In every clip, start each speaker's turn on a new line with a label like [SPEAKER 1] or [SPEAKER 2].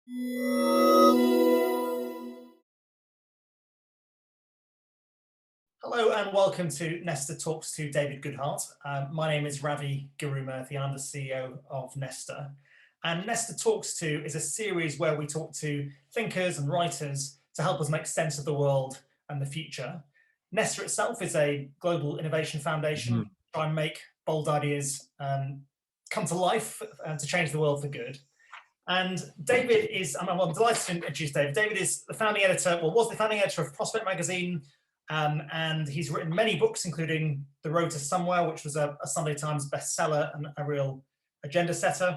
[SPEAKER 1] Hello and welcome to Nesta Talks to David Goodhart. My name is Ravi Gurumurthy. I'm the CEO of Nesta. And Nesta Talks to is a series where we talk to thinkers and writers to help us make sense of the world and the future. Nesta itself is a global innovation foundation to try and make bold ideas come to life to change the world for good. And David is, I'm delighted to introduce David. David is the founding editor, was the founding editor of Prospect magazine, and he's written many books, including The Road to Somewhere, which was a Sunday Times bestseller and a real agenda setter.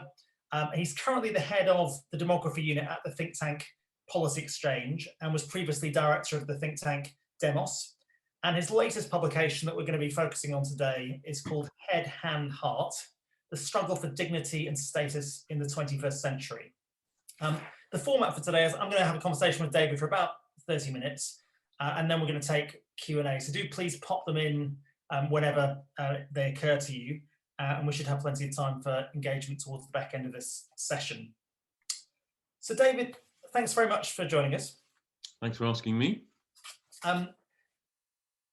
[SPEAKER 1] He's currently the head of the demography unit at the think tank Policy Exchange and was previously director of the think tank Demos. And his latest publication that we're going to be focusing on today is called Head, Hand, Heart: The Struggle for Dignity and Status in the 21st Century. The format for today is I'm going to have a conversation with David for about 30 minutes, and then we're going to take Q&A. So do please pop them in whenever they occur to you, and we should have plenty of time for engagement towards the back end of this session. So David, thanks very much for joining us.
[SPEAKER 2] Thanks for asking me.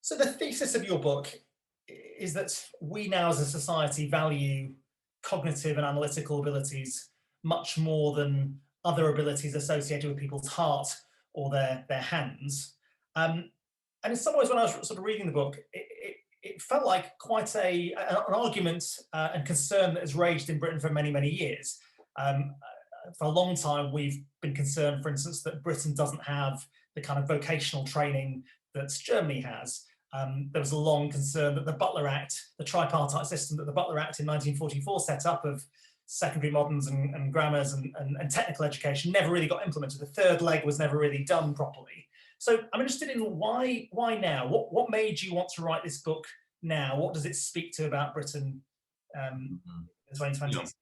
[SPEAKER 1] So the thesis of your book is that we now as a society value cognitive and analytical abilities much more than other abilities associated with people's heart or their hands. And in some ways, when I was sort of reading the book, it felt like quite an argument and concern that has raged in Britain for many, many years. For a long time, we've been concerned, for instance, that Britain doesn't have the kind of vocational training that Germany has. There was a long concern that the Butler Act, the tripartite system that the Butler Act in 1944 set up of secondary moderns and grammars and technical education never really got implemented. The third leg was never really done properly. So I'm interested in why now? What made you want to write this book now? What does it speak to about Britain in the 2020s?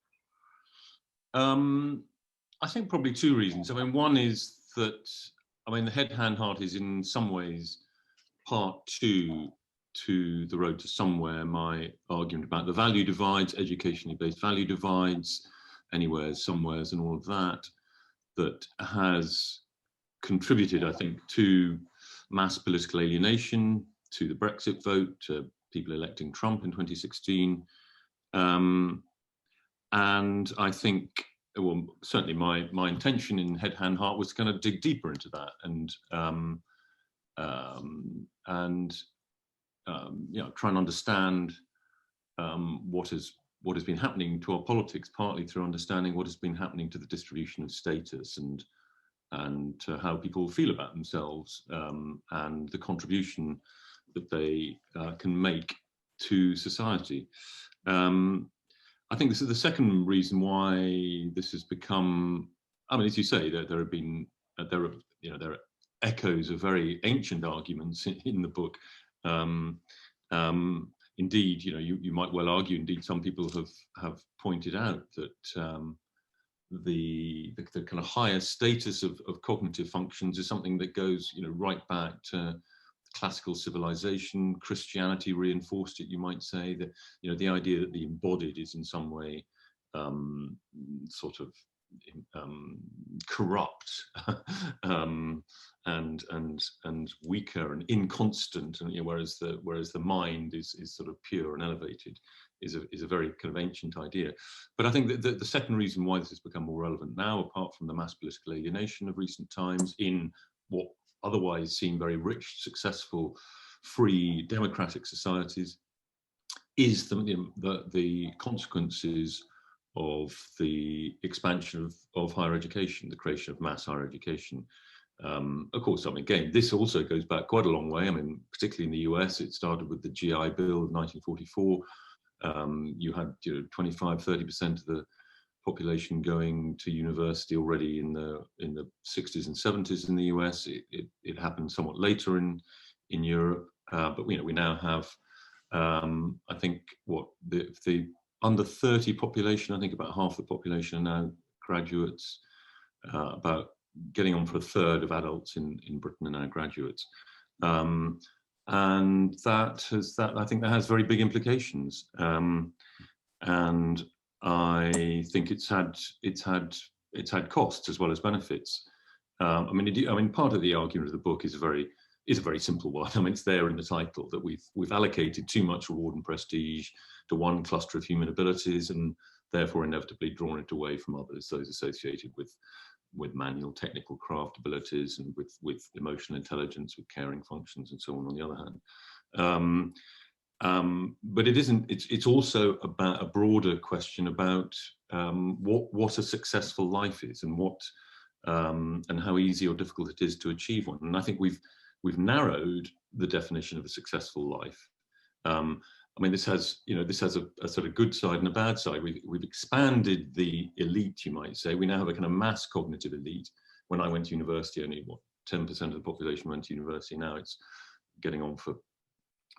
[SPEAKER 2] I think probably two reasons. I mean, one is that, the Head, Hand, Heart is in some ways part two to The Road to Somewhere, my argument about the value divides, educationally based value divides, anywheres, somewheres, and all of that, that has contributed, I think, to mass political alienation, to the Brexit vote, to people electing Trump in 2016. And I think, well, certainly my intention in Head, Hand, Heart was kind of dig deeper into that and try and understand what has been happening to our politics, partly through understanding what has been happening to the distribution of status and how people feel about themselves and the contribution that they can make to society. I think this is the second reason why this has become. As you say, there are echoes of very ancient arguments in the book. Indeed, you might well argue. Indeed, some people have pointed out that the kind of higher status of cognitive functions is something that goes, right back to classical civilization. Christianity reinforced it, you might say, that the idea that the embodied is in some way sort of corrupt and weaker and inconstant, and whereas the mind is sort of pure and elevated, is a very kind of ancient idea. But I think that the second reason why this has become more relevant now, apart from the mass political alienation of recent times in what otherwise seem very rich, successful, free, democratic societies, is the consequences of the expansion of higher education, the creation of mass higher education. Of course, again, this also goes back quite a long way. Particularly in the US, it started with the GI Bill of 1944. You had 25–30% of the population going to university already in the 60s and 70s in the US. It happened somewhat later in Europe, but we now have I think the under 30 population. I think about half the population are now graduates. About getting on for a third of adults in Britain are now graduates. And I think that has very big implications. And I think it's had it's had costs as well as benefits. I mean, part of the argument of the book is a very simple one. I mean, it's there in the title that we've allocated too much reward and prestige to one cluster of human abilities, and therefore inevitably drawn it away from others, those associated with manual technical craft abilities and with emotional intelligence, with caring functions, and so on the other hand. But it isn't. It's also about a broader question about what a successful life is, and and how easy or difficult it is to achieve one. And I think we've narrowed the definition of a successful life. I mean, this has a sort of good side and a bad side. We've expanded the elite, you might say. We now have a kind of mass cognitive elite. When I went to university, only 10% of the population went to university. Now it's getting on for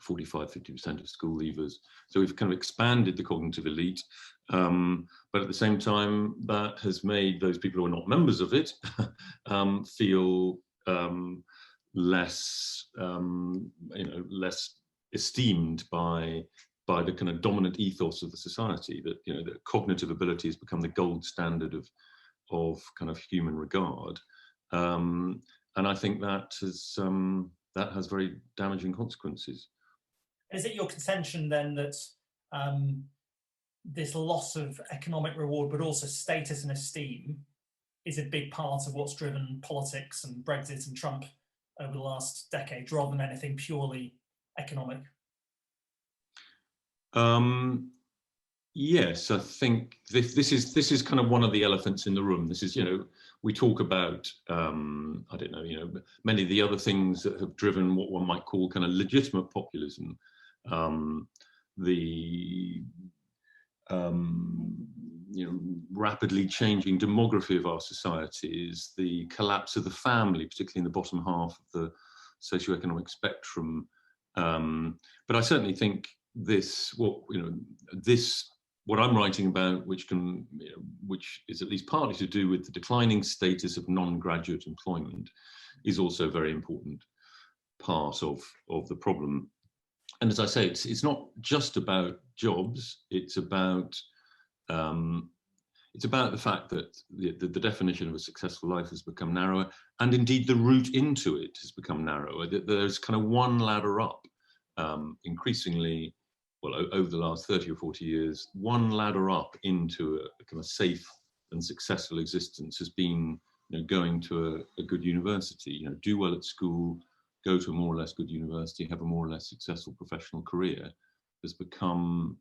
[SPEAKER 2] 45–50% of school leavers. So we've kind of expanded the cognitive elite, but at the same time, that has made those people who are not members of it feel less, less esteemed by the kind of dominant ethos of the society. That that cognitive ability has become the gold standard of kind of human regard, and I think that has very damaging consequences.
[SPEAKER 1] Is it your contention then that this loss of economic reward, but also status and esteem, is a big part of what's driven politics and Brexit and Trump over the last decade, rather than anything purely economic?
[SPEAKER 2] Yes, I think this is kind of one of the elephants in the room. This is, we talk about, I don't know, many of the other things that have driven what one might call kind of legitimate populism. The rapidly changing demography of our societies, the collapse of the family, particularly in the bottom half of the socioeconomic spectrum. But I certainly think what I'm writing about, which is at least partly to do with the declining status of non-graduate employment, is also a very important part of the problem. And as I say, it's not just about jobs. It's about the fact that the definition of a successful life has become narrower, and indeed the route into it has become narrower. There's kind of one ladder up, increasingly. Well, over the last 30 or 40 years, one ladder up into a kind of safe and successful existence has been, going to a good university, do well at school, go to a more or less good university, have a more or less successful professional career, has become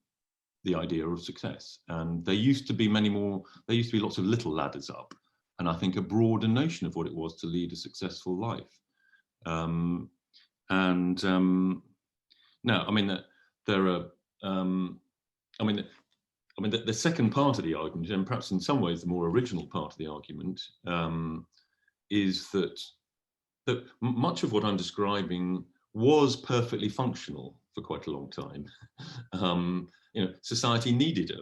[SPEAKER 2] the idea of success. And there used to be lots of little ladders up, and I think a broader notion of what it was to lead a successful life. No, I mean, there are, the second part of the argument, and perhaps in some ways the more original part of the argument, is that much of what I'm describing was perfectly functional for quite a long time. Society needed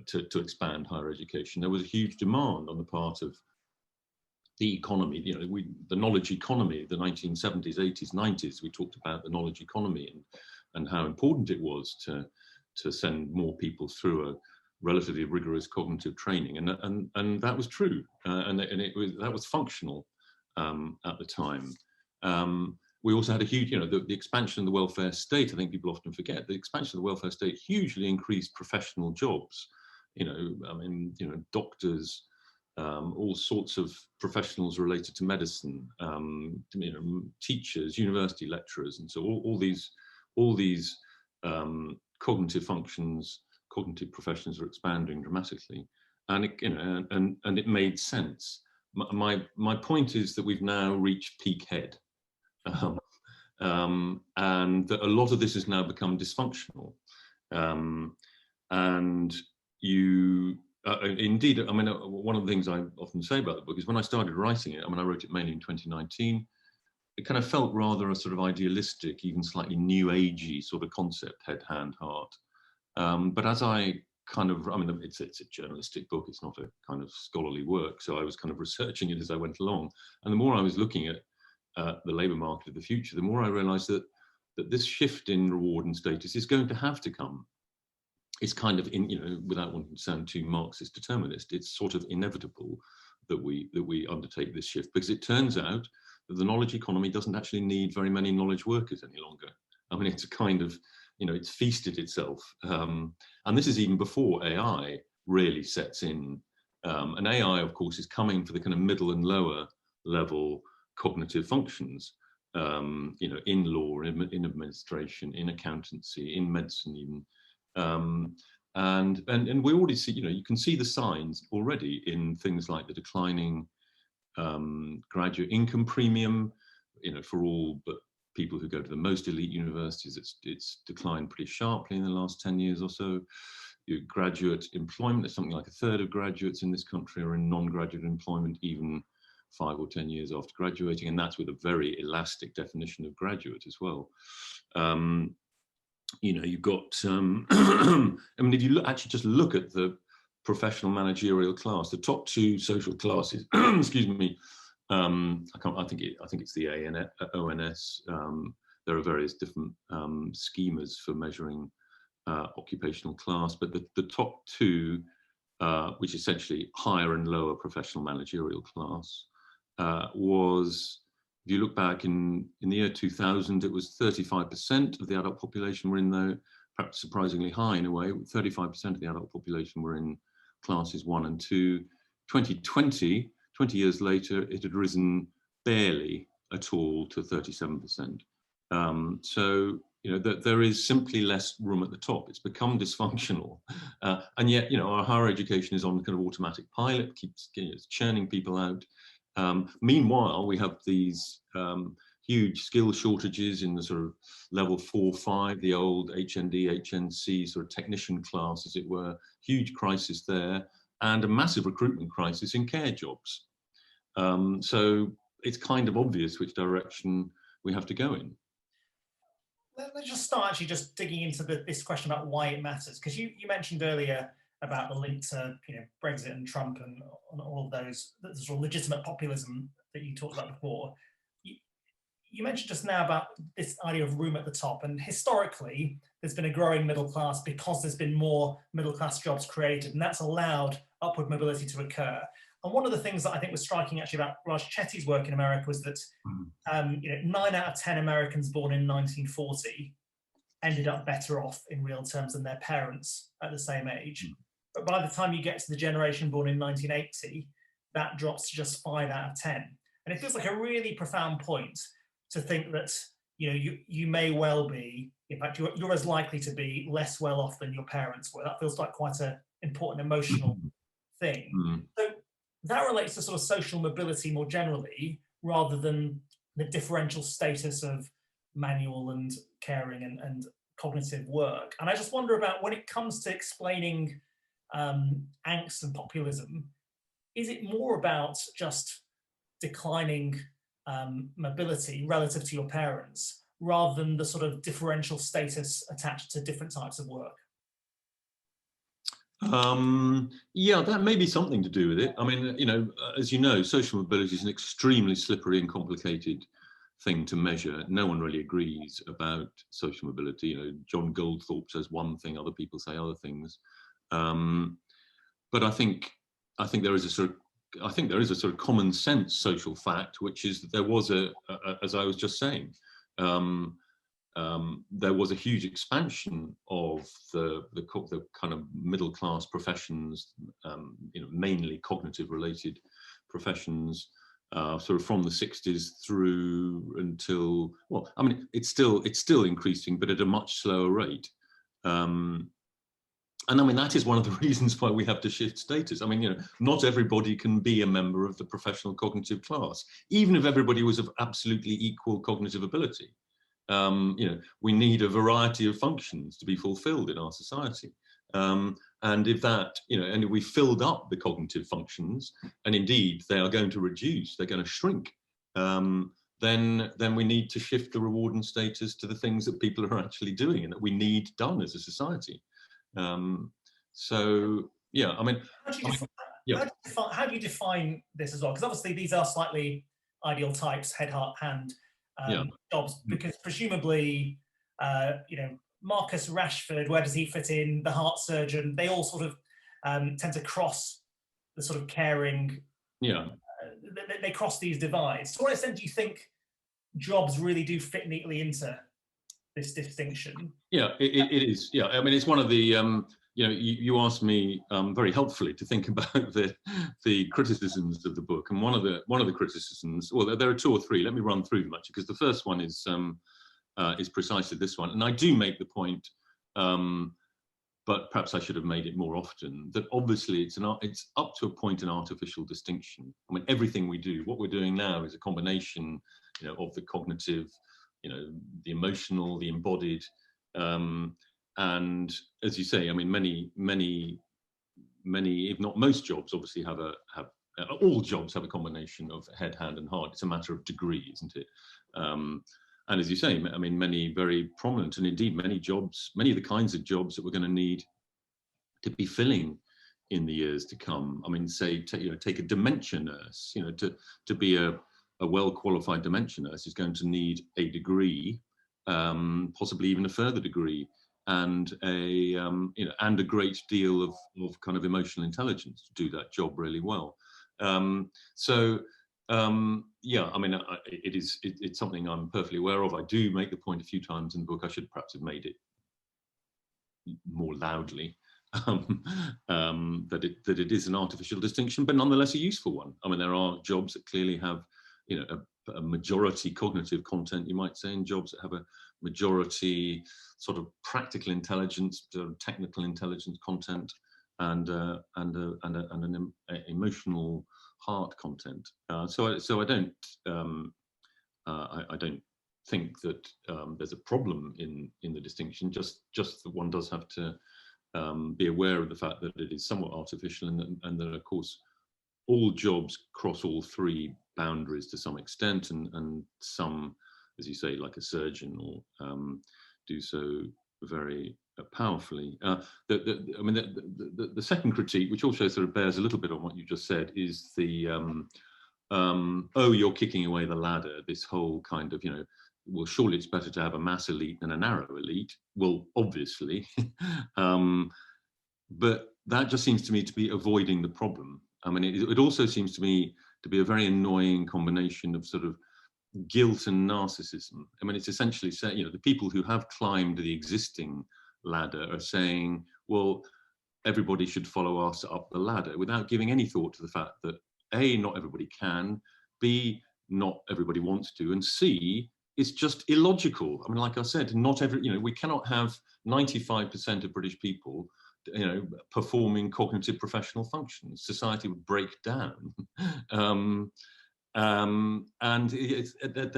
[SPEAKER 2] to expand higher education. There was a huge demand on the part of the economy. The knowledge economy, the 1970s, 80s, 90s. We talked about the knowledge economy and how important it was to send more people through a relatively rigorous cognitive training, and that was true, that was functional at the time. We also had a huge, the expansion of the welfare state. I think people often forget the expansion of the welfare state hugely increased professional jobs. Doctors, all sorts of professionals related to medicine, teachers, university lecturers, and so all these cognitive functions, cognitive professions are expanding dramatically, and it made sense. My point is that we've now reached peak head, and that a lot of this has now become dysfunctional. And indeed, one of the things I often say about the book is when I started writing it, I wrote it mainly in 2019. It kind of felt rather a sort of idealistic, even slightly new agey sort of concept, head, hand, heart. But as I kind of, it's a journalistic book, it's not a kind of scholarly work. So I was kind of researching it as I went along. And the more I was looking at the labour market of the future, the more I realised that this shift in reward and status is going to have to come. It's kind of, without wanting to sound too Marxist determinist, it's sort of inevitable that we undertake this shift, because it turns out that the knowledge economy doesn't actually need very many knowledge workers any longer. I mean, it's a kind of, it's feasted itself. And this is even before AI really sets in. And AI, of course, is coming for the kind of middle and lower level cognitive functions, in law, in administration, in accountancy, in medicine even. And we already see, you can see the signs already in things like the declining graduate income premium, for all but people who go to the most elite universities. It's declined pretty sharply in the last 10 years or so. Graduate employment, there's something like a third of graduates in this country are in non-graduate employment even 5 or 10 years after graduating, and that's with a very elastic definition of graduate as well. You've got, I mean, if you actually just look at the professional managerial class, the top two social classes, excuse me, I think it's the ONS. There are various different schemas for measuring occupational class, but the top two, which essentially higher and lower professional managerial class, was, if you look back in the year 2000, it was 35% of the adult population were in the, perhaps surprisingly high in a way, 35% of the adult population were in classes 1 and 2. 2020, 20 years later, it had risen barely at all to 37%. So, that there is simply less room at the top. It's become dysfunctional. And yet, our higher education is on kind of automatic pilot, keeps churning people out. Meanwhile, we have these huge skill shortages in the sort of level 4, 5, the old HND, HNC sort of technician class, as it were, huge crisis there, and a massive recruitment crisis in care jobs. So it's kind of obvious which direction we have to go in.
[SPEAKER 1] Let's just start actually just digging into this question about why it matters, because you mentioned earlier about the link to Brexit and Trump and all of those sort of legitimate populism that you talked about before. You mentioned just now about this idea of room at the top, and historically there's been a growing middle class because there's been more middle class jobs created, and that's allowed upward mobility to occur. And one of the things that I think was striking actually about Raj Chetty's work in America was that 9 out of 10 Americans born in 1940 ended up better off in real terms than their parents at the same age. But by the time you get to the generation born in 1980, that drops to just 5 out of 10. And it feels like a really profound point to think that you may well be, in fact, you're as likely to be less well off than your parents were. That feels like quite an important emotional thing. So that relates to sort of social mobility more generally, rather than the differential status of manual and caring and cognitive work. And I just wonder about, when it comes to explaining angst and populism, is it more about just declining mobility relative to your parents, rather than the sort of differential status attached to different types of work?
[SPEAKER 2] Yeah, that may be something to do with it. I mean, as you know, social mobility is an extremely slippery and complicated thing to measure. No one really agrees about social mobility. John Goldthorpe says one thing, other people say other things. But I think there is a sort of common sense social fact, which is that there was as I was just saying, there was a huge expansion of the kind of middle class professions, mainly cognitive related professions, sort of from the 60s through until, well, I mean, it's still increasing, but at a much slower rate. And I mean, that is one of the reasons why we have to shift status. I mean, not everybody can be a member of the professional cognitive class, even if everybody was of absolutely equal cognitive ability. We need a variety of functions to be fulfilled in our society. And if that, and if we filled up the cognitive functions, and indeed they are going to reduce, they're going to shrink, then we need to shift the reward and status to the things that people are actually doing and that we need done as a society. So yeah, I mean,
[SPEAKER 1] how do you define this as well? Because obviously these are slightly ideal types, head, heart, hand jobs, because presumably, Marcus Rashford, where does he fit in? The heart surgeon, they all sort of tend to cross the sort of caring
[SPEAKER 2] Yeah.
[SPEAKER 1] They cross these divides. To what extent do you think jobs really do fit neatly into this distinction?
[SPEAKER 2] Yeah, it is. Yeah, I mean, it's one of the, you asked me very helpfully to think about the criticisms of the book, and one of the criticisms, well, there are two or three. Let me run through them actually, because the first one is precisely this one, and I do make the point, but perhaps I should have made it more often, that obviously it's up to a point an artificial distinction. I mean, everything we do, what we're doing now is a combination, of the cognitive, the emotional, the embodied, and as you say, I mean, many, if not most jobs, obviously all jobs have a combination of head, hand, and heart. It's a matter of degree, isn't it? And as you say, I mean, many very prominent, and indeed many jobs, many of the kinds of jobs that we're going to need to be filling in the years to come. I mean, say, take a dementia nurse. To be a well-qualified dementia nurse is going to need a degree, possibly even a further degree, and a great deal of kind of emotional intelligence to do that job really well. Yeah, I mean, it's something I'm perfectly aware of. I do make the point a few times in the book. I should perhaps have made it more loudly, that it is an artificial distinction, but nonetheless a useful one. I mean, there are jobs that clearly have, a majority cognitive content, you might say, and jobs that have a majority sort of practical intelligence, technical intelligence content, and an emotional heart content. So I don't think that there's a problem in the distinction. Just that one does have to be aware of the fact that it is somewhat artificial, and that of course all jobs cross all three boundaries to some extent, and some, as you say, like a surgeon, or do so very powerfully. The second critique, which also sort of bears a little bit on what you just said, is the oh, you're kicking away the ladder. This whole kind of, well, surely it's better to have a mass elite than a narrow elite. Well, obviously, but that just seems to me to be avoiding the problem. I mean, it also seems to me to be a very annoying combination of sort of guilt and narcissism. I mean, it's essentially saying, the people who have climbed the existing ladder are saying, well, everybody should follow us up the ladder, without giving any thought to the fact that A, not everybody can, B, not everybody wants to, and C, it's just illogical. I mean, like I said, we cannot have 95% of British people, performing cognitive professional functions. Society would break down. And there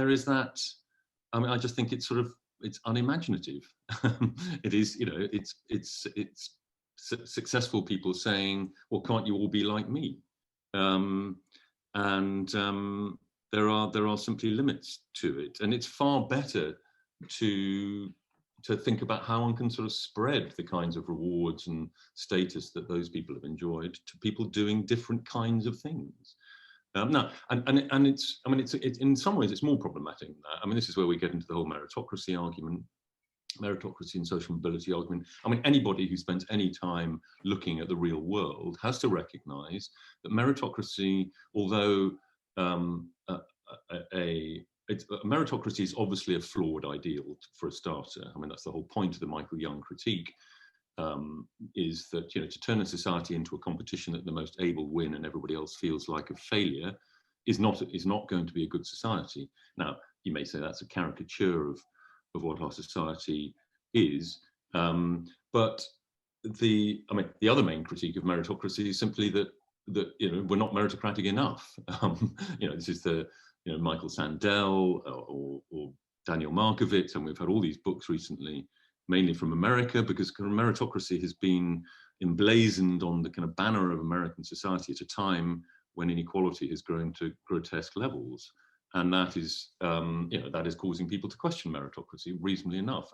[SPEAKER 2] is that. I mean, I just think it's unimaginative. It is, it's successful people saying, well, can't you all be like me? There are simply limits to it, and it's far better to think about how one can sort of spread the kinds of rewards and status that those people have enjoyed to people doing different kinds of things. No, and it's, I mean, it's in some ways it's more problematic than that. I mean, this is where we get into the whole meritocracy argument, meritocracy and social mobility argument. I mean, anybody who spends any time looking at the real world has to recognize that meritocracy, although meritocracy is obviously a flawed ideal for a starter. I mean, that's the whole point of the Michael Young critique, is that, to turn a society into a competition that the most able win and everybody else feels like a failure is not going to be a good society. Now, you may say that's a caricature of what our society is, but the other main critique of meritocracy is simply that we're not meritocratic enough. This is the Michael Sandel or Daniel Markovits, and we've had all these books recently, mainly from America, because kind of meritocracy has been emblazoned on the kind of banner of American society at a time when inequality has grown to grotesque levels, and that is that is causing people to question meritocracy reasonably enough.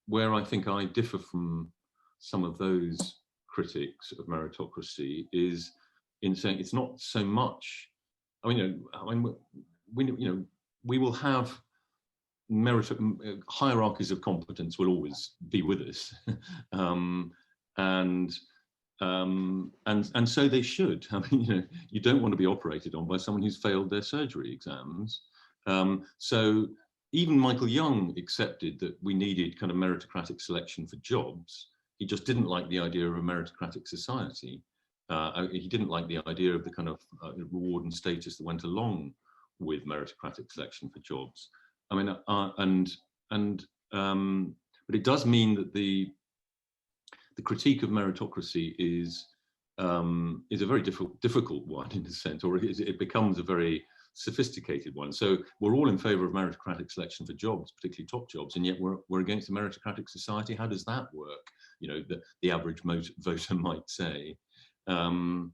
[SPEAKER 2] Where I think I differ from some of those critics of meritocracy is in saying it's not so much. We will have hierarchies of competence will always be with us, and and so they should. I mean, you don't want to be operated on by someone who's failed their surgery exams. So even Michael Young accepted that we needed kind of meritocratic selection for jobs. He just didn't like the idea of a meritocratic society. He didn't like the idea of the kind of reward and status that went along with meritocratic selection for jobs. I mean, but it does mean that the critique of meritocracy is a very difficult one in a sense, or it becomes a very sophisticated one. So we're all in favour of meritocratic selection for jobs, particularly top jobs, and yet we're against a meritocratic society. How does that work? The average voter might say. I mean,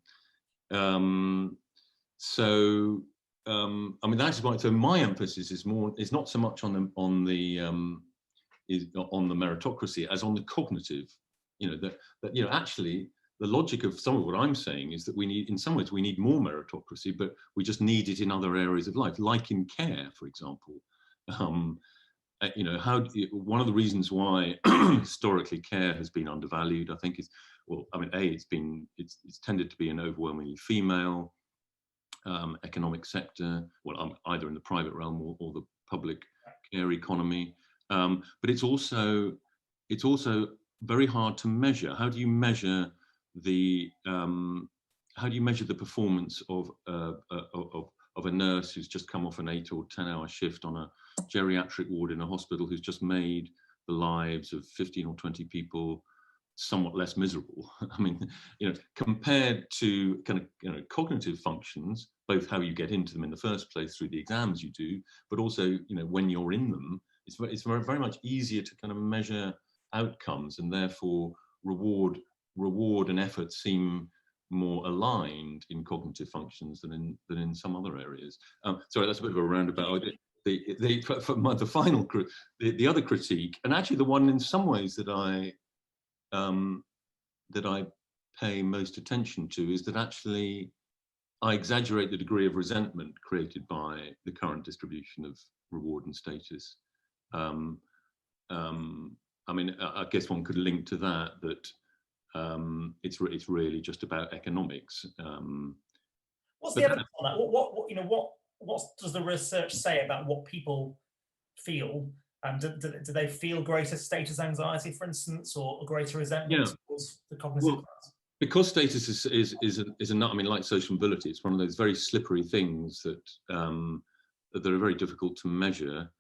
[SPEAKER 2] that's why. So my emphasis is not so much on the meritocracy as on the cognitive. Actually, the logic of some of what I'm saying is that in some ways we need more meritocracy, but we just need it in other areas of life, like in care, for example. One of the reasons why historically care has been undervalued, I think, is, well, I mean, it's tended to be an overwhelmingly female economic sector, well, either in the private realm or the public care economy. But it's also very hard to measure. How do you measure the performance of a nurse who's just come off an 8 or 10-hour shift on a geriatric ward in a hospital, who's just made the lives of 15 or 20 people somewhat less miserable? I mean, compared to kind of cognitive functions, both how you get into them in the first place through the exams you do, but also when you're in them, it's very, very much easier to kind of measure outcomes, and therefore reward and effort seem more aligned in cognitive functions than in some other areas. Sorry, that's a bit of a roundabout. The final, the other critique, and actually the one in some ways that I pay most attention to, is that actually I exaggerate the degree of resentment created by the current distribution of reward and status. I mean, I guess one could link to that it's really just about economics.
[SPEAKER 1] What's the evidence on that? What does the research say about what people feel? Do they feel greater status anxiety, for instance, or greater resentment towards the cognitive class?
[SPEAKER 2] Because status is I mean, like social mobility, it's one of those very slippery things that are very difficult to measure.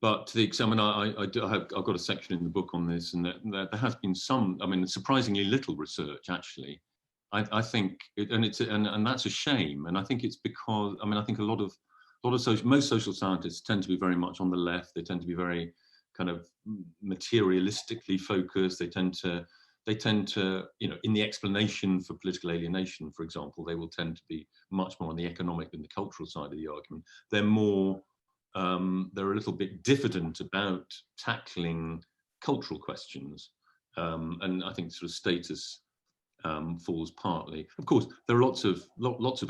[SPEAKER 2] But to the extent, I've got a section in the book on this, and there has been some, I mean, surprisingly little research actually. I think, and that's a shame. And I think it's because, I mean, I think most social scientists tend to be very much on the left. They tend to be very kind of materialistically focused. They tend to, in the explanation for political alienation, for example, they will tend to be much more on the economic than the cultural side of the argument. They're a little bit diffident about tackling cultural questions, and I think sort of status falls partly. Of course, there are lots of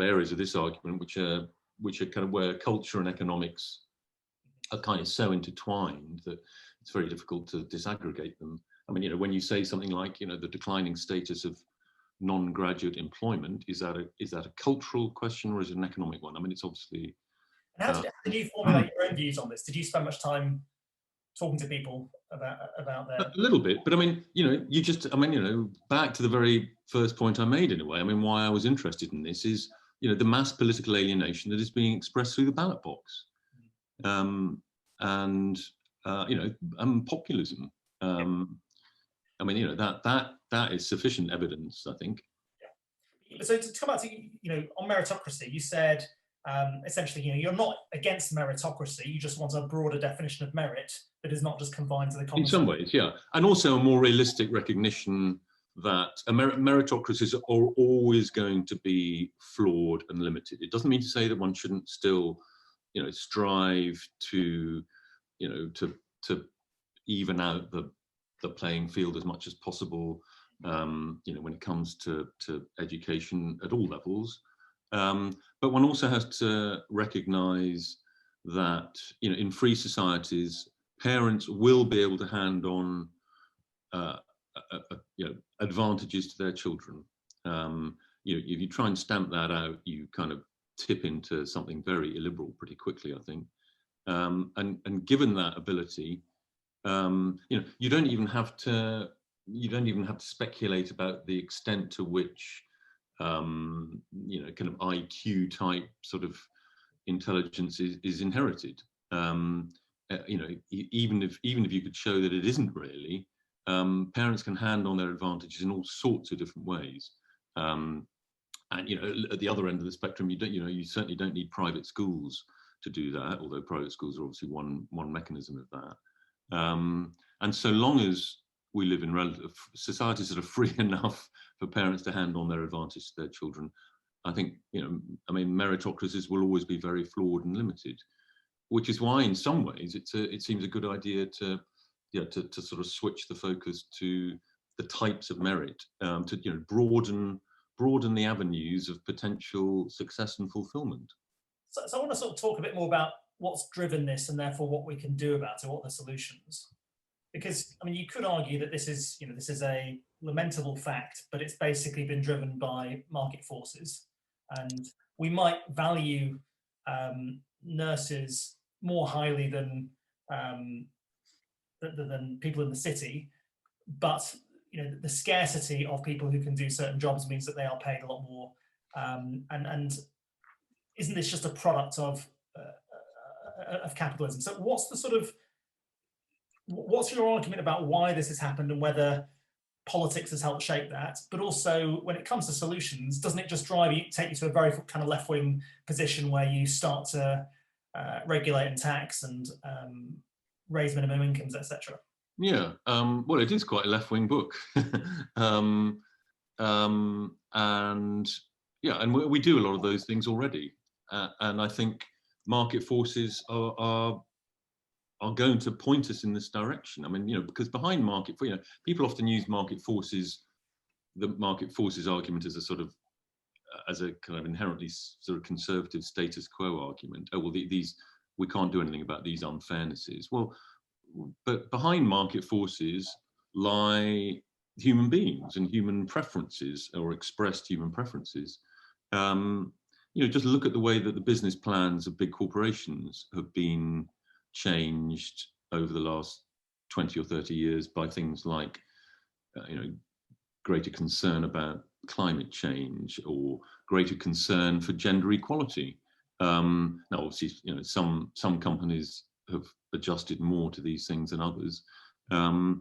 [SPEAKER 2] areas of this argument which are kind of where culture and economics are kind of so intertwined that it's very difficult to disaggregate them. I mean, when you say something like, the declining status of non-graduate employment, is that a cultural question or is it an economic one? I mean, it's obviously.
[SPEAKER 1] And how did you formulate your own views on this? Did you spend much time talking to people about their...
[SPEAKER 2] A little bit, but I mean, back to the very first point I made in a way. I mean, why I was interested in this is, the mass political alienation that is being expressed through the ballot box, and populism. I mean, that is sufficient evidence, I think.
[SPEAKER 1] Yeah. So to come back to, on meritocracy, you said, essentially, you're not against meritocracy, you just want a broader definition of merit that is not just confined to the common.
[SPEAKER 2] In some ways, yeah. And also a more realistic recognition that meritocracies are always going to be flawed and limited. It doesn't mean to say that one shouldn't still, strive to even out the playing field as much as possible, when it comes to education at all levels. But one also has to recognize that, in free societies, parents will be able to hand on advantages to their children. If you try and stamp that out, you kind of tip into something very illiberal pretty quickly, I think. And given that ability, you don't even have to speculate about the extent to which kind of IQ type sort of intelligence is inherited. Even if you could show that it isn't really, parents can hand on their advantages in all sorts of different ways. And at the other end of the spectrum, you certainly don't need private schools to do that, although private schools are obviously one mechanism of that. And so long as we live in societies that are free enough for parents to hand on their advantage to their children, I think, meritocracies will always be very flawed and limited, which is why in some ways it seems a good idea to sort of switch the focus to the types of merit, to broaden the avenues of potential success and fulfillment.
[SPEAKER 1] So I want to sort of talk a bit more about what's driven this and therefore what we can do about it, what are the solutions. Because, you could argue that this is a lamentable fact, but it's basically been driven by market forces. And we might value nurses more highly than people in the city, but the scarcity of people who can do certain jobs means that they are paid a lot more. And isn't this just a product of capitalism? So what's your argument about why this has happened and whether politics has helped shape that? But also, when it comes to solutions, doesn't it just take you to a very kind of left-wing position where you start to regulate and tax and raise minimum incomes, etc.?
[SPEAKER 2] Yeah, well, it is quite a left-wing book. And we do a lot of those things already. And I think market forces are going to point us in this direction. Because behind people often use the market forces argument as a sort of, as a kind of inherently sort of conservative status quo argument. Oh, well, we can't do anything about these unfairnesses. Well, but behind market forces lie human beings and human preferences, or expressed human preferences. Just look at the way that the business plans of big corporations have been changed over the last 20 or 30 years by things like, greater concern about climate change or greater concern for gender equality. Now, obviously, some companies have adjusted more to these things than others, so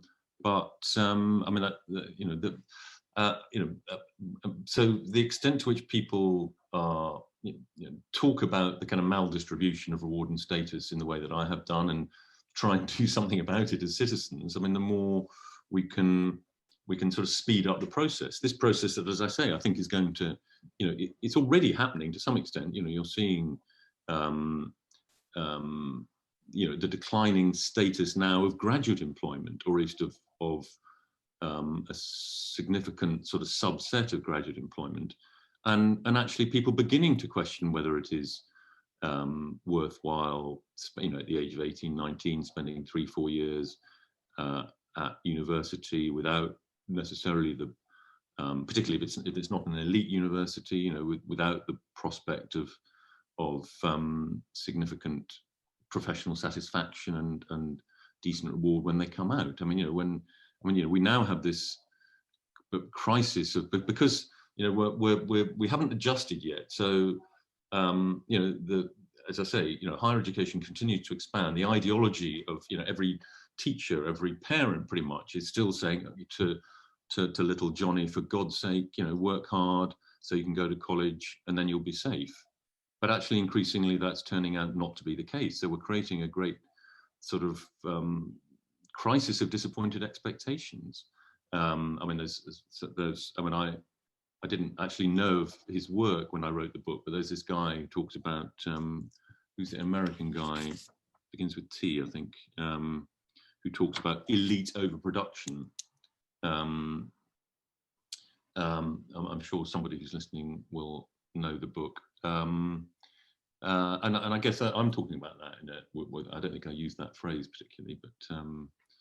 [SPEAKER 2] the extent to which people talk about the kind of maldistribution of reward and status in the way that I have done, and try and do something about it as citizens, the more we can sort of speed up the process. This process that, as I say, I think is going to, it's already happening to some extent. You're seeing, the declining status now of graduate employment, or at least of a significant sort of subset of graduate employment, and actually people beginning to question whether it is worthwhile, at the age of 18, 19, spending 3-4 years at university without necessarily the, particularly if it's not an elite university, without the prospect of significant professional satisfaction and decent reward when they come out. We now have this crisis of, because we haven't adjusted yet. So as I say, higher education continues to expand. The ideology of every teacher, every parent, pretty much is still saying to little Johnny, for God's sake, work hard so you can go to college and then you'll be safe. But actually, increasingly, that's turning out not to be the case. So we're creating a great sort of crisis of disappointed expectations. I didn't actually know of his work when I wrote the book, but there's this guy who talks about, who's the American guy, begins with T, I think, who talks about elite overproduction. I'm sure somebody who's listening will know the book. And I guess I'm talking about that. I don't think I use that phrase particularly, but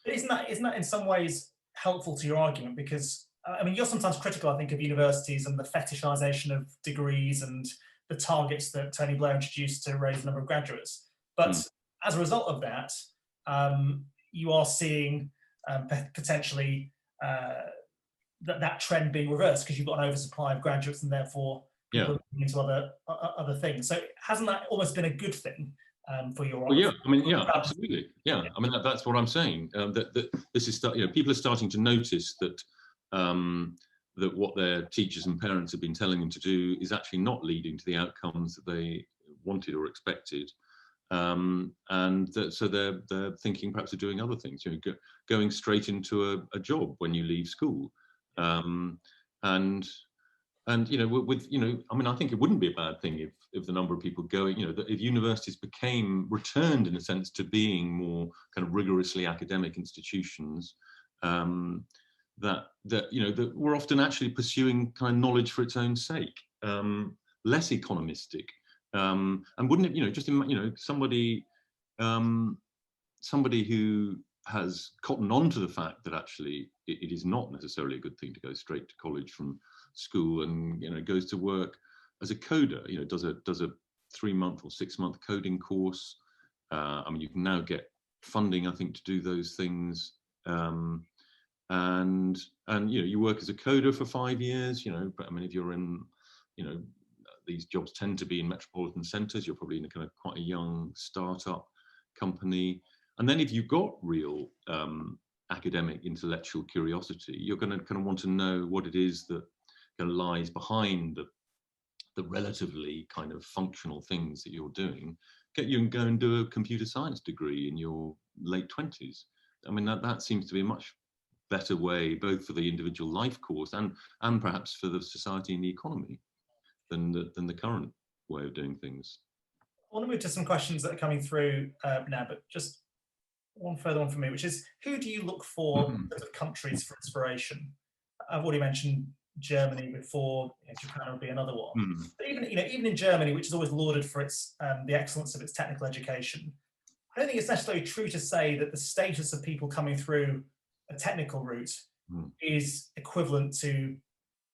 [SPEAKER 1] isn't that in some ways helpful to your argument, because I mean, you're sometimes critical, I think, of universities and the fetishization of degrees and the targets that Tony Blair introduced to raise the number of graduates. But as a result of that, you are seeing potentially that trend being reversed, because you've got an oversupply of graduates and therefore people are moving into other things. So hasn't that almost been a good thing for your
[SPEAKER 2] well, yeah, I mean, yeah, absolutely. Yeah, I mean, that's what I'm saying. That this is, people are starting to notice that that what their teachers and parents have been telling them to do is actually not leading to the outcomes that they wanted or expected. So they're thinking perhaps of doing other things, going straight into a job when you leave school. And with I mean, I think it wouldn't be a bad thing if the number of people going, if universities returned in a sense to being more kind of rigorously academic institutions, that we're often actually pursuing kind of knowledge for its own sake, less economistic, and wouldn't it, just somebody who has cottoned on to the fact that actually it is not necessarily a good thing to go straight to college from school, and goes to work as a coder, does a 3-month or 6-month coding course. I mean, you can now get funding, I think, to do those things. And you work as a coder for 5 years, but I mean, if you're in, these jobs tend to be in metropolitan centres, you're probably in a kind of quite a young startup company. And then if you've got real academic intellectual curiosity, you're going to kind of want to know what it is that kind of lies behind the relatively kind of functional things that you're doing. You can go and do a computer science degree in your late 20s. I mean, that seems to be a much better way, both for the individual life course and perhaps for the society and the economy, than the current way of doing things.
[SPEAKER 1] I want to move to some questions that are coming through now, but just one further one for me, which is, who do you look for as countries for inspiration? I've already mentioned Germany before. Japan would be another one. But even in Germany, which is always lauded for its the excellence of its technical education, I don't think it's necessarily true to say that the status of people coming through a technical route is equivalent to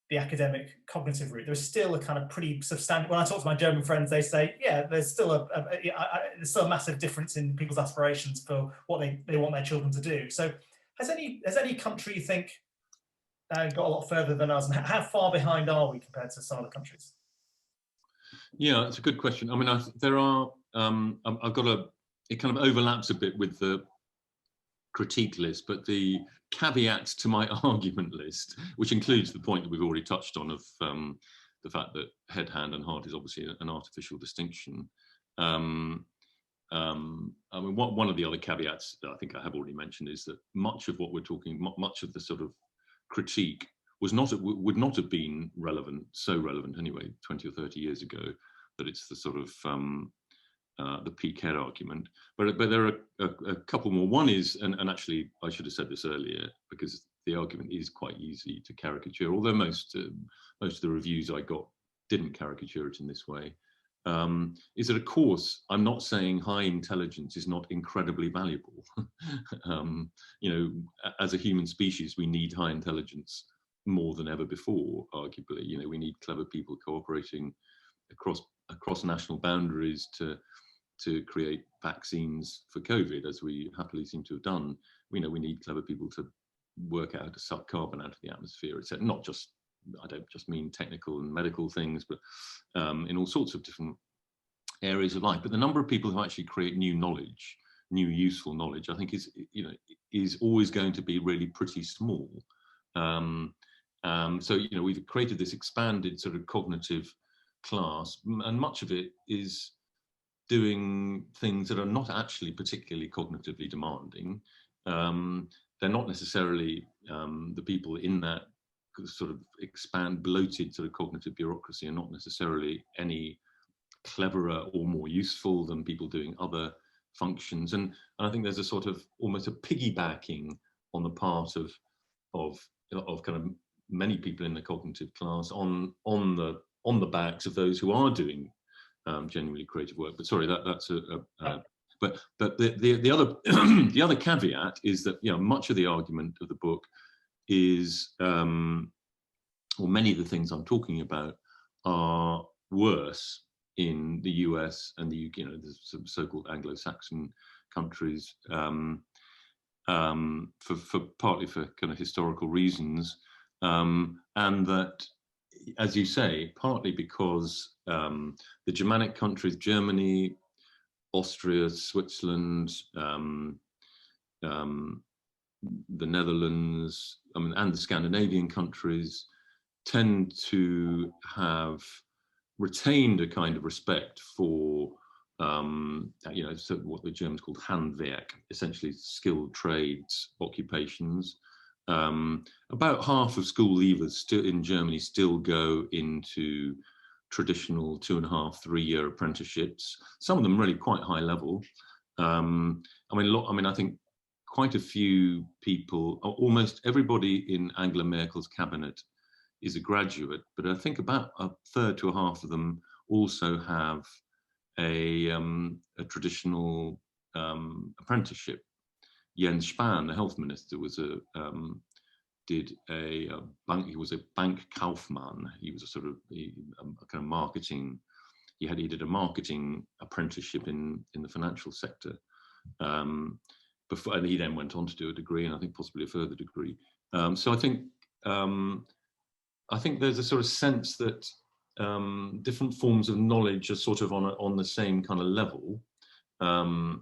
[SPEAKER 1] the academic cognitive route. There's still a kind of pretty substantial, when I talk to my German friends, they say, yeah, there's still there's still a massive difference in people's aspirations for what they want their children to do. So has any country, you think, got a lot further than us, and how far behind are we compared to some other countries?
[SPEAKER 2] Yeah, it's a good question. I mean, there are, it kind of overlaps a bit with the critique list, but the caveats to my argument list, which includes the point that we've already touched on of the fact that head, hand and heart is obviously an artificial distinction. I mean, one of the other caveats that I think I have already mentioned is that much of what we're talking, much of the sort of critique would not have been so relevant anyway, 20 or 30 years ago, that it's the sort of the peak head argument. But there are a couple more. One is, and actually I should have said this earlier, because the argument is quite easy to caricature, although most of the reviews I got didn't caricature it in this way, is that, of course, I'm not saying high intelligence is not incredibly valuable. As a human species, we need high intelligence more than ever before, arguably. We need clever people cooperating across national boundaries to create vaccines for COVID, as we happily seem to have done. We need clever people to work out how to suck carbon out of the atmosphere, etc. Not just, I don't just mean technical and medical things, but in all sorts of different areas of life. But the number of people who actually create new knowledge, new useful knowledge, I think is always going to be really pretty small. So we've created this expanded sort of cognitive class, and much of it is doing things that are not actually particularly cognitively demanding. They're not necessarily the people in that sort of bloated sort of cognitive bureaucracy are not necessarily any cleverer or more useful than people doing other functions. And I think there's a sort of almost a piggybacking on the part of kind of many people in the cognitive class on the backs of those who are doing genuinely creative work. But sorry, that's but the other the other caveat is that much of the argument of the book is, or many of the things I'm talking about are worse in the US and the UK, you know, the so-called Anglo-Saxon countries, for partly for kind of historical reasons, and that, as you say, partly because the Germanic countries, Germany, Austria, Switzerland, the Netherlands, and the Scandinavian countries tend to have retained a kind of respect for, you know, so what the Germans called Handwerk, essentially skilled trades, occupations. About half of school leavers still in Germany still go into traditional 2.5, 3-year apprenticeships. Some of them really quite high level. I think quite a few people, almost everybody in Angela Merkel's cabinet is a graduate, but I think about a third to a half of them also have a traditional apprenticeship. Jens Spahn, the health minister, was he was a bank kaufman. He was a kind of marketing. He did a marketing apprenticeship in the financial sector. Before, and he then went on to do a degree, and I think possibly a further degree. So I think there's a sort of sense that different forms of knowledge are sort of on the same kind of level. But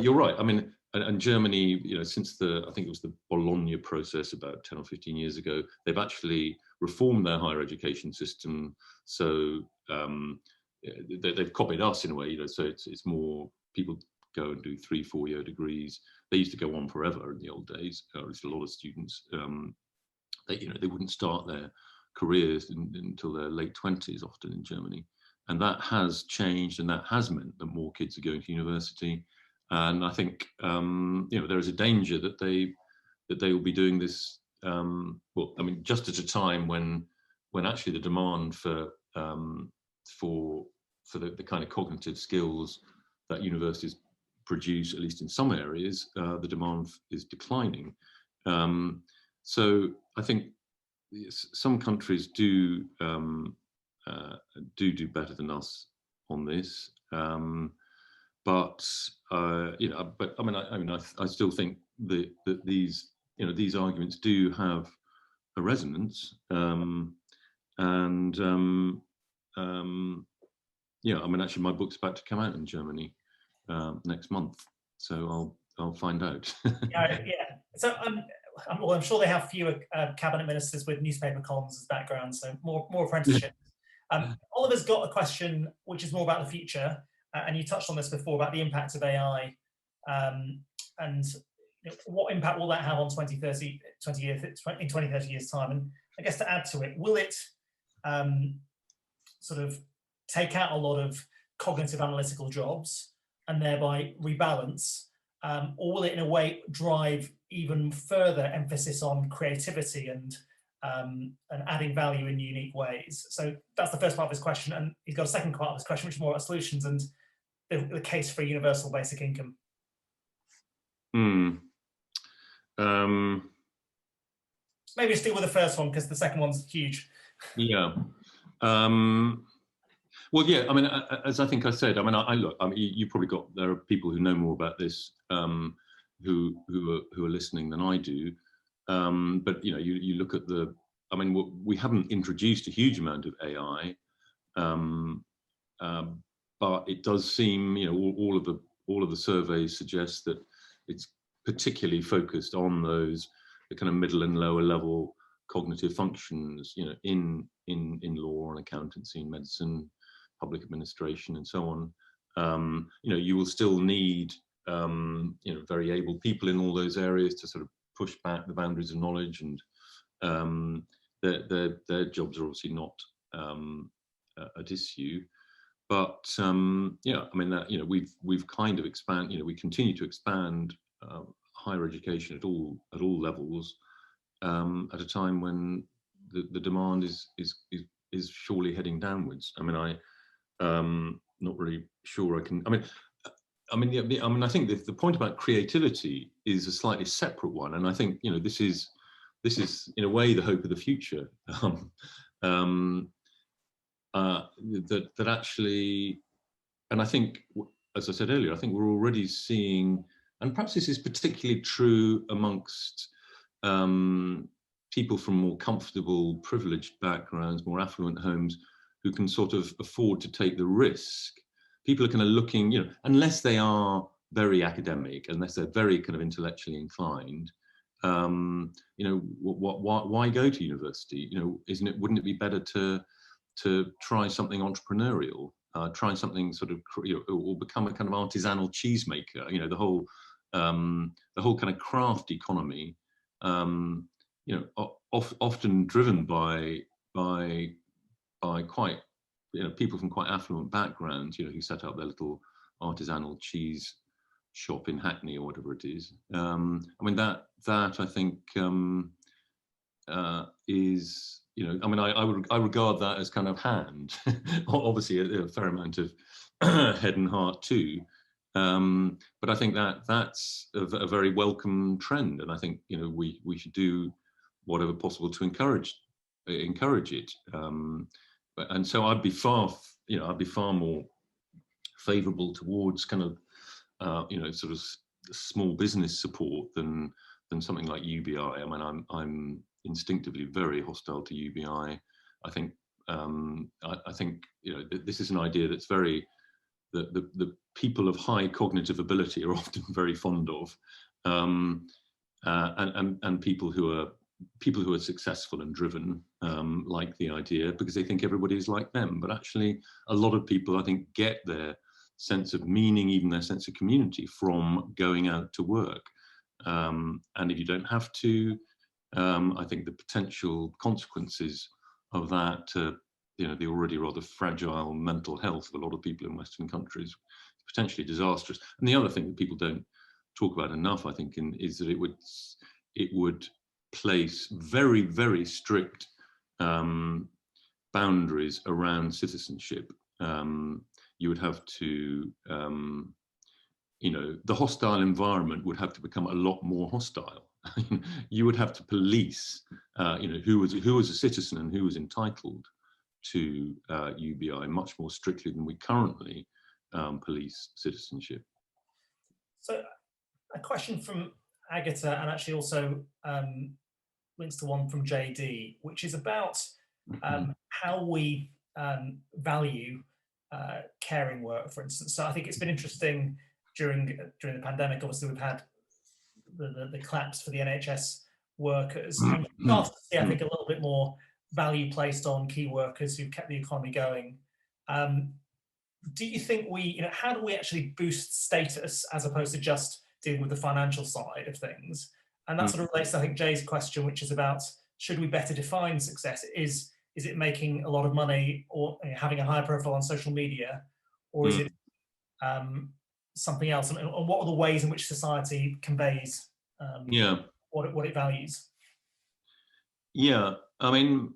[SPEAKER 2] you're right. I mean, and Germany, you know, since I think it was the Bologna process about 10 or 15 years ago, they've actually reformed their higher education system. So they've copied us in a way, you know. So it's more people go and do 3-4 year degrees. They used to go on forever in the old days. Or at least a lot of students. They wouldn't start their careers until their late 20s, often in Germany, and that has changed, and that has meant that more kids are going to university. And I think there is a danger that they will be doing this. Just at a time when actually the demand for the kind of cognitive skills that universities produce, at least in some areas, the demand is declining. So I think some countries do better than us on this, but I still think that these arguments do have a resonance, actually my book's about to come out in Germany next month, so I'll find out.
[SPEAKER 1] Yeah. So I'm sure they have fewer cabinet ministers with newspaper columns as background, so more apprenticeships. Oliver's got a question which is more about the future, and you touched on this before about the impact of AI, and what impact will that have on 2030 years time? And I guess to add to it, will it sort of take out a lot of cognitive analytical jobs and thereby rebalance, or will it in a way drive even further emphasis on creativity and adding value in unique ways? So that's the first part of his question, and he's got a second part of his question, which is more about solutions and the case for universal basic income. Maybe just deal with the first one, because the second one's huge.
[SPEAKER 2] Yeah. Well, yeah. I mean, as I think I said, you probably there are people who know more about this, who are listening than I do. But you look at we haven't introduced a huge amount of AI, but it does seem, all of the surveys suggest that it's particularly focused on the kind of middle and lower level cognitive functions, in law and accountancy and medicine, public administration, and so on. You will still need very able people in all those areas to sort of push back the boundaries of knowledge, and their jobs are obviously not at issue. But we've kind of expanded. We continue to expand higher education at all levels at a time when the demand is surely heading downwards. I'm not really sure I can. I mean, I think the point about creativity is a slightly separate one, and I think this is in a way the hope of the future. That actually, and I think, as I said earlier, I think we're already seeing, and perhaps this is particularly true amongst people from more comfortable, privileged backgrounds, more affluent homes, who can sort of afford to take the risk. People are kind of looking, unless they are very academic, unless they're very kind of intellectually inclined, why go to university? Wouldn't it be better to try something entrepreneurial, try something sort of, or become a kind of artisanal cheesemaker? The whole kind of craft economy, often driven by quite, people from quite affluent backgrounds, who set up their little artisanal cheese shop in Hackney or whatever it is. I mean, that I think is, I regard that as kind of hand, obviously a fair amount of head and heart too. But I think that's a very welcome trend, and I think we should do whatever possible to encourage it. And so I'd be far more favourable towards kind of sort of small business support than something like UBI. I mean, I'm instinctively very hostile to UBI. I think this is an idea that's very, the people of high cognitive ability are often very fond of, and people who are successful and driven like the idea because they think everybody is like them. But actually, a lot of people, I think, get their sense of meaning, even their sense of community, from going out to work. And if you don't have to, I think the potential consequences of that, the already rather fragile mental health of a lot of people in Western countries, is potentially disastrous. And the other thing that people don't talk about enough, I think, is that it would place very, very strict boundaries around citizenship. You would have to, the hostile environment would have to become a lot more hostile. You would have to police, who was a citizen and who was entitled to UBI much more strictly than we currently police citizenship.
[SPEAKER 1] So, a question from Agatha, and actually also links to one from JD, which is about how we value caring work, for instance. So I think it's been interesting during the pandemic. Obviously, we've had the collapse for the NHS workers, and we start to see, I think, a little bit more value placed on key workers who've kept the economy going. Do you think how do we actually boost status as opposed to just dealing with the financial side of things? And that sort of relates to, I think, Jay's question, which is about, should we better define success? Is it making a lot of money or having a high profile on social media, or is it something else? And what are the ways in which society conveys what it values?
[SPEAKER 2] Yeah, I mean,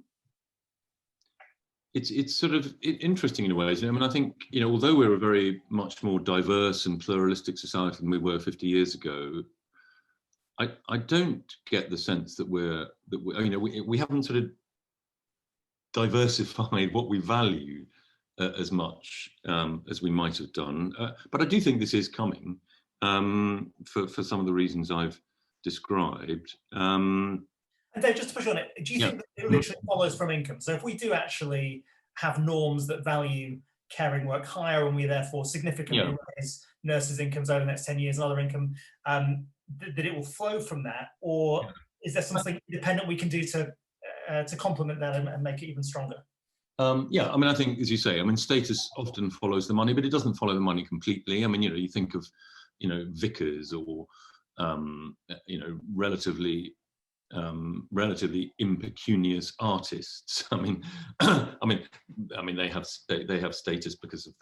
[SPEAKER 2] it's sort of interesting in a way, isn't it? I mean, I think, although we're a very much more diverse and pluralistic society than we were 50 years ago, I don't get the sense that we haven't sort of diversified what we value as much as we might have done. But I do think this is coming for some of the reasons I've described.
[SPEAKER 1] And Dave, just to push on it, do you think that it literally follows from income? So if we do actually have norms that value caring work higher, and we therefore significantly raise nurses' incomes over the next 10 years and other income, that it will flow from that? Or is there something independent we can do to complement that and make it even stronger?
[SPEAKER 2] I mean, I think, as you say, I mean, status often follows the money, but it doesn't follow the money completely. I mean, you think of, vicars or, relatively impecunious artists. I mean, they have status because of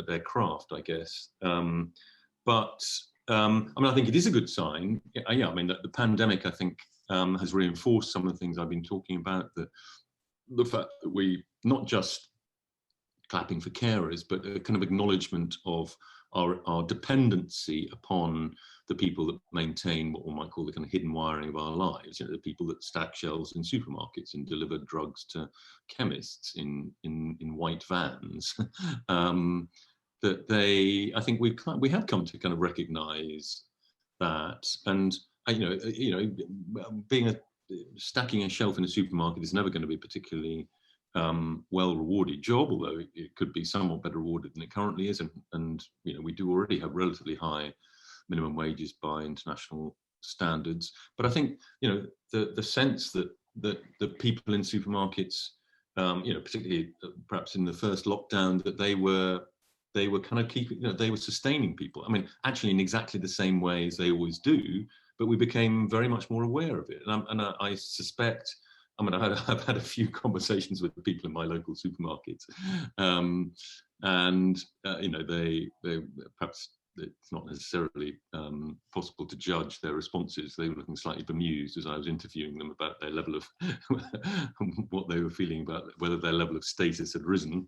[SPEAKER 2] their craft, I guess. But I mean, I think it is a good sign. I mean, the pandemic, I think, has reinforced some of the things I've been talking about. The fact that we not just clapping for carers, but a kind of acknowledgement of our dependency upon the people that maintain what one might call the kind of hidden wiring of our lives, the people that stack shelves in supermarkets and deliver drugs to chemists in white vans, that I think we have come to kind of recognise that, and stacking a shelf in a supermarket is never going to be a particularly well rewarded job, although it could be somewhat better rewarded than it currently is, and we do already have relatively high minimum wages by international standards. But I think the sense that the people in supermarkets, particularly perhaps in the first lockdown, that they were kind of keeping, they were sustaining people. I mean, actually in exactly the same way as they always do, but we became very much more aware of it. And I suspect, I mean, I've had a few conversations with the people in my local supermarkets, and they perhaps it's not necessarily possible to judge their responses. They were looking slightly bemused as I was interviewing them about their level of what they were feeling about whether their level of status had risen.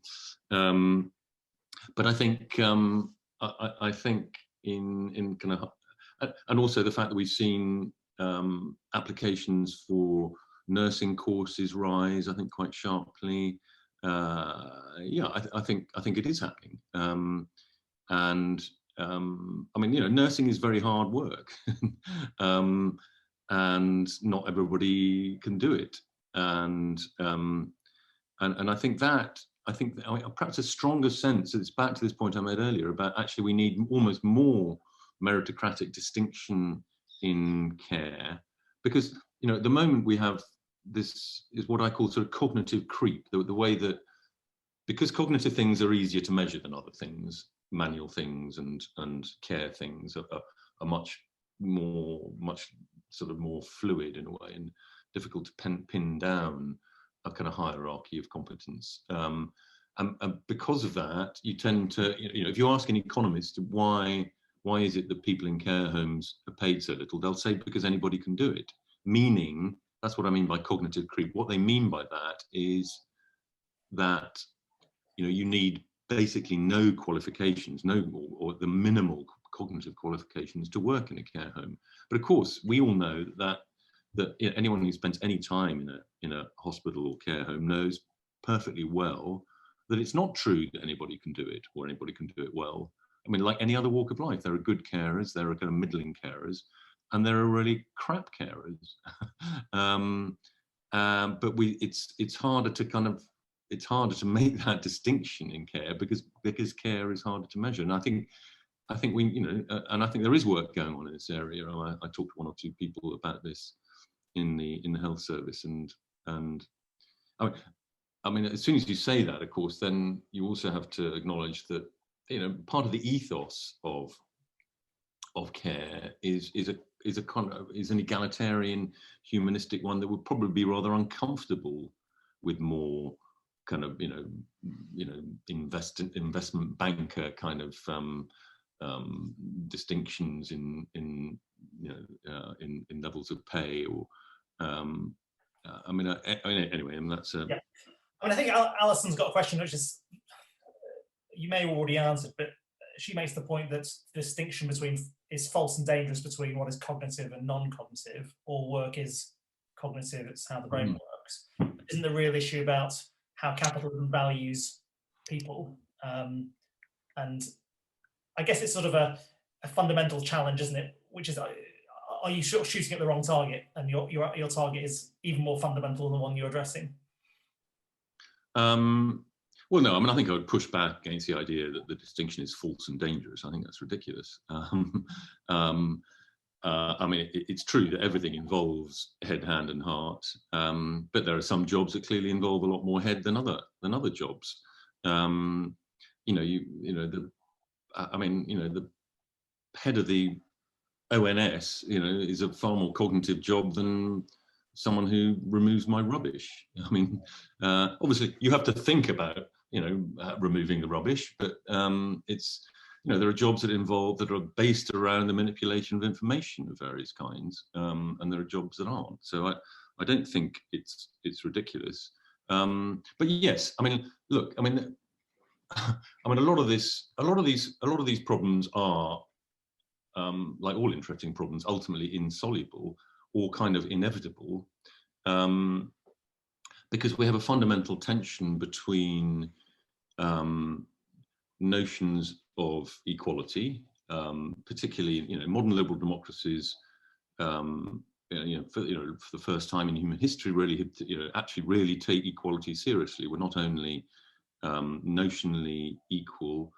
[SPEAKER 2] But I think I think in kind of, and also the fact that we've seen applications for nursing courses rise, I think, quite sharply. I think it is happening, and I mean, nursing is very hard work, and not everybody can do it, and I think perhaps a stronger sense, it's back to this point I made earlier about actually we need almost more meritocratic distinction in care, because at the moment we have this is what I call sort of cognitive creep, the way that, because cognitive things are easier to measure than other things, manual things and care things are much sort of more fluid in a way, and difficult to pin down a kind of hierarchy of competence. And because of that, you tend to, if you ask an economist why is it that people in care homes are paid so little, they'll say because anybody can do it. Meaning, that's what I mean by cognitive creep. What they mean by that is that you need basically no qualifications, or the minimal cognitive qualifications to work in a care home. But of course, we all know that anyone who spends any time in a hospital or care home knows perfectly well that it's not true that anybody can do it, or anybody can do it well. I mean, like any other walk of life, there are good carers, there are kind of middling carers, and there are really crap carers. But it's harder to make that distinction in care because care is harder to measure. And I think we, and I think there is work going on in this area. I talked to one or two people about this in the health service, and I mean, as soon as you say that, of course, then you also have to acknowledge that part of the ethos of care is an egalitarian, humanistic one that would probably be rather uncomfortable with more kind of investment banker kind of distinctions in levels of pay, or anyway, and that's
[SPEAKER 1] yeah. I mean, I think Alison's got a question which is, you may have already answered, but she makes the point that the distinction is false and dangerous between what is cognitive and non-cognitive. All work is cognitive, it's how the brain works. Isn't the real issue about how capitalism values people? And I guess it's sort of a fundamental challenge, isn't it? Which is, are you shooting at the wrong target, and your target is even more fundamental than the one you're addressing?
[SPEAKER 2] Well, no, I mean, I think I would push back against the idea that the distinction is false and dangerous. I think that's ridiculous. I mean, it's true that everything involves head, hand, and heart, but there are some jobs that clearly involve a lot more head than other jobs. The head of the ONS, is a far more cognitive job than someone who removes my rubbish. I mean, obviously, you have to think about removing the rubbish, but it's there are jobs that are based around the manipulation of information of various kinds, and there are jobs that aren't. So I don't think it's ridiculous. But yes, I mean, look, I mean, I mean, a lot of these problems are, like all interesting problems, ultimately insoluble or kind of inevitable, because we have a fundamental tension between notions of equality, particularly, modern liberal democracies, for the first time in human history, really, actually really take equality seriously. We're not only notionally equal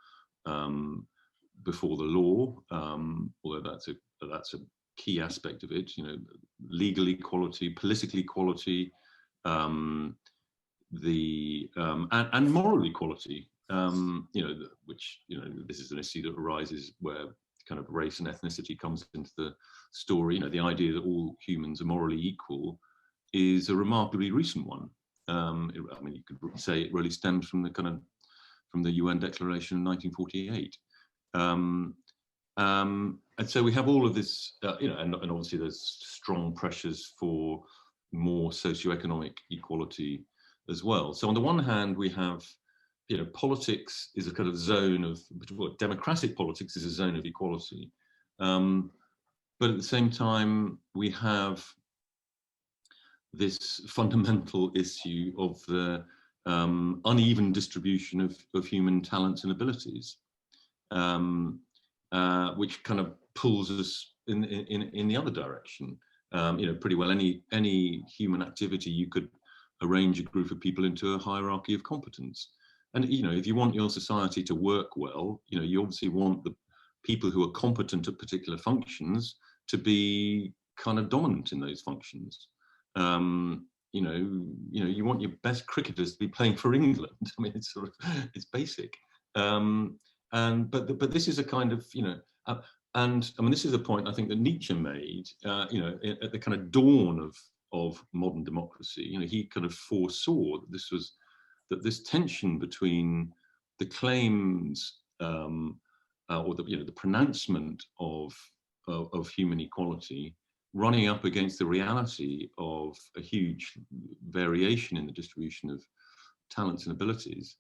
[SPEAKER 2] before the law, although that's a key aspect of it. Legal equality, political equality, and moral equality. Which this is an issue that arises where kind of race and ethnicity comes into the story. The idea that all humans are morally equal is a remarkably recent one. You could say it really stems from the UN Declaration in 1948. And so we have all of this, and obviously there's strong pressures for more socioeconomic equality as well. So on the one hand, we have, politics is a kind of zone of, democratic politics is a zone of equality. But at the same time, we have this fundamental issue of the uneven distribution of human talents and abilities, which kind of pulls us in the other direction. Pretty well any human activity, you could arrange a group of people into a hierarchy of competence. And if you want your society to work well, you obviously want the people who are competent at particular functions to be kind of dominant in those functions. You want your best cricketers to be playing for England. I mean, it's basic. But this is a kind of, and I mean, this is a point I think that Nietzsche made, at the kind of dawn of modern democracy. He kind of foresaw that this tension between the claims or the pronouncement of human equality running up against the reality of a huge variation in the distribution of talents and abilities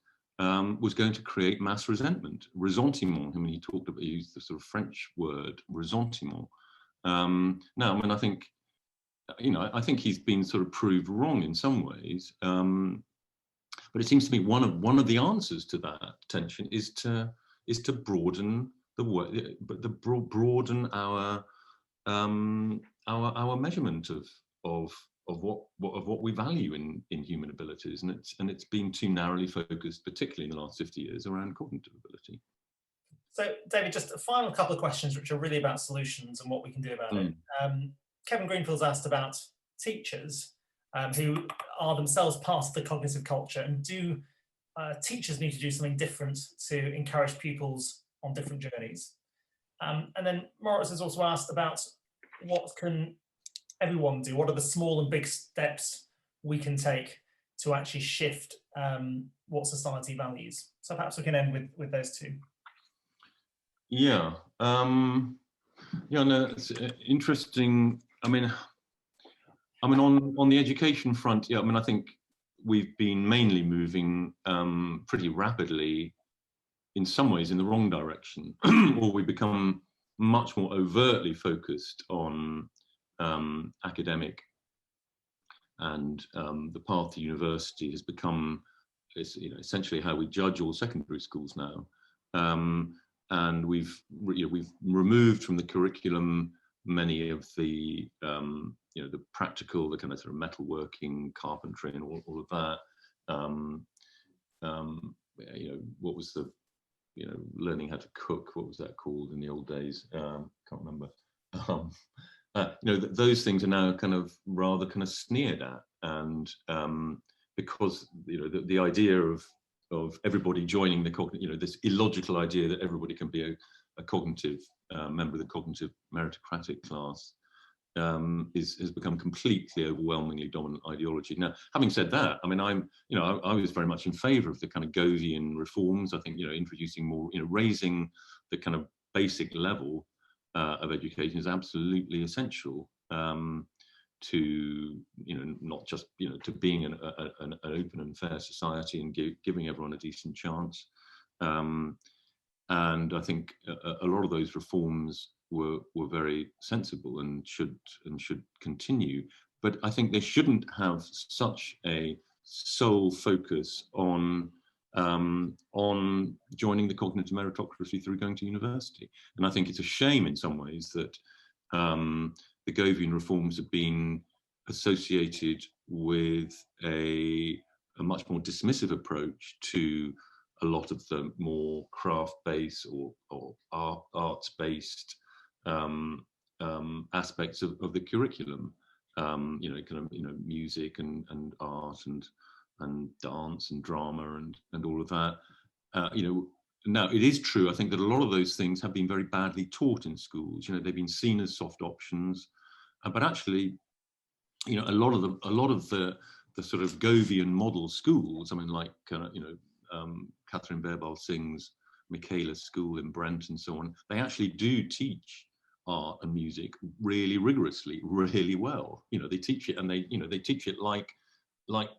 [SPEAKER 2] was going to create mass resentment, ressentiment. I mean, he used the sort of French word ressentiment. Now, I mean, I think he's been sort of proved wrong in some ways. But it seems to me one of the answers to that tension is to broaden broaden our measurement of what we value in human abilities, and it's been too narrowly focused, particularly in the last 50 years, around cognitive ability.
[SPEAKER 1] So, David, just a final couple of questions, which are really about solutions and what we can do about it. Kevin Greenfield's asked about teachers who are themselves part of the cognitive culture, and do teachers need to do something different to encourage pupils on different journeys? And then Moritz has also asked about what can everyone do? What are the small and big steps we can take to actually shift what society values? So perhaps we can end with those two.
[SPEAKER 2] Yeah, no, it's interesting. I mean, on the education front, I mean, I think we've been mainly moving pretty rapidly, in some ways, in the wrong direction, or we become much more overtly focused on academic, and the path to university has become, essentially how we judge all secondary schools now. And we've removed from the curriculum many of the the practical, the kind of sort of metalworking, carpentry, and all of that. What was the learning how to cook? What was that called in the old days? Can't remember. Those things are now kind of rather kind of sneered at, and because the idea of everybody joining the this illogical idea that everybody can be a cognitive member of the cognitive meritocratic class has become completely overwhelmingly dominant ideology. Now, having said that, I mean, I was very much in favour of the kind of Govian reforms. I think introducing more, raising the kind of basic level of education is absolutely essential to not just to being an open and fair society and giving everyone a decent chance, And I think a lot of those reforms were very sensible and should continue. But I think they shouldn't have such a sole focus on joining the cognitive meritocracy through going to university. And I think it's a shame in some ways that the Govian reforms have been associated with a much more dismissive approach to a lot of the more craft-based or arts-based aspects of the curriculum. Music and art and dance and drama and all of that. Now it is true, I think, that a lot of those things have been very badly taught in schools. They've been seen as soft options, but actually, a lot of the sort of Govian model schools, I mean, like Catherine Berbal Singh's Michaela's School in Brent and so on, they actually do teach art and music really rigorously, really well. They teach it, and they teach it like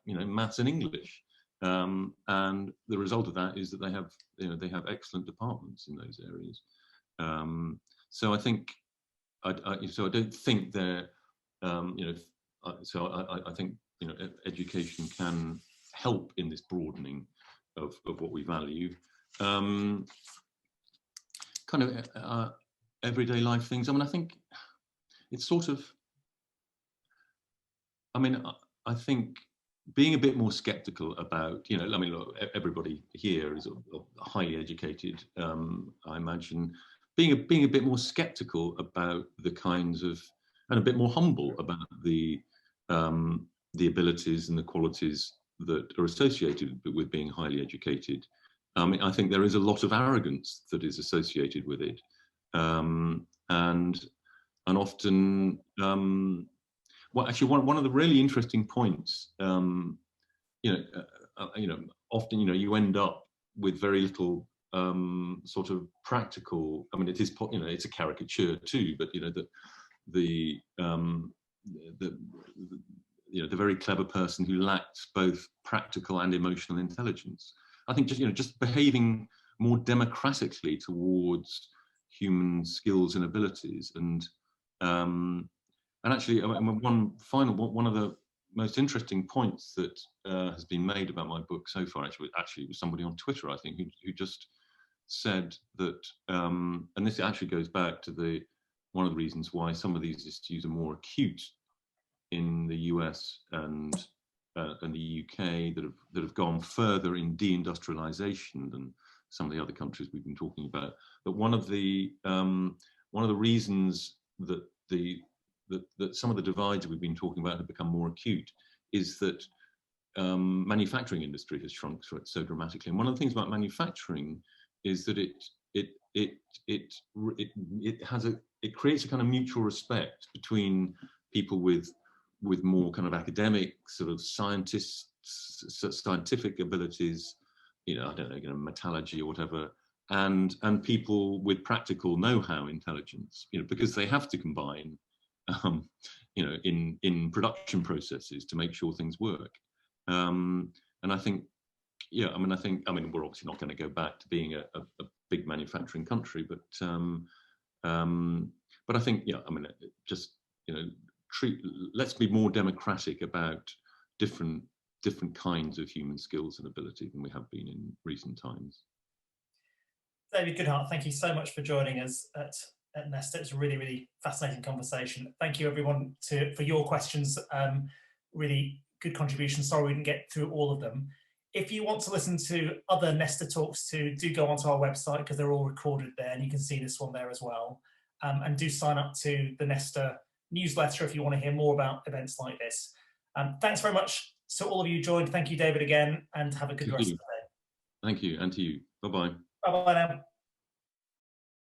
[SPEAKER 2] maths and English. And the result of that is that they have excellent departments in those areas. So I think I don't think they're I think education can help in this broadening of what we value. Everyday life things. I mean, I think it's sort of. I mean, I think being a bit more skeptical about, look, everybody here is highly educated. I imagine being a bit more skeptical about the kinds of, and a bit more humble about the abilities and the qualities that are associated with being highly educated. I think there is a lot of arrogance that is associated with it, and often. Well, actually, one of the really interesting points, often, you end up with very little sort of practical. I mean, it is, it's a caricature too, but the very clever person who lacks both practical and emotional intelligence. I think just behaving more democratically towards human skills and abilities, and actually, one of the most interesting points that has been made about my book so far, actually was somebody on Twitter, I think, who just said that, and this actually goes back to one of the reasons why some of these issues are more acute in the US and the UK that have gone further in deindustrialization than some of the other countries we've been talking about. That one of the reasons that that some of the divides we've been talking about have become more acute is that manufacturing industry has shrunk so dramatically. And one of the things about manufacturing is that it creates a kind of mutual respect between people with more kind of academic sort of scientific abilities, I don't know, metallurgy or whatever, and people with practical know-how intelligence, because they have to combine in production processes to make sure things work. And I think, I mean, we're obviously not going to go back to being a big manufacturing country, but I think, I mean, just, let's be more democratic about different kinds of human skills and ability than we have been in recent times.
[SPEAKER 1] David Goodhart, thank you so much for joining us at Nesta. It's a really, really fascinating conversation. Thank you, everyone, for your questions. Really good contributions. Sorry we didn't get through all of them. If you want to listen to other Nesta talks too, do go onto our website, because they're all recorded there, and you can see this one there as well. And do sign up to the Nesta newsletter if you want to hear more about events like this. Thanks very much to all of you who joined. Thank you, David, again, and have a good rest of the day.
[SPEAKER 2] Thank you, and to you. Bye-bye.
[SPEAKER 1] Bye-bye now.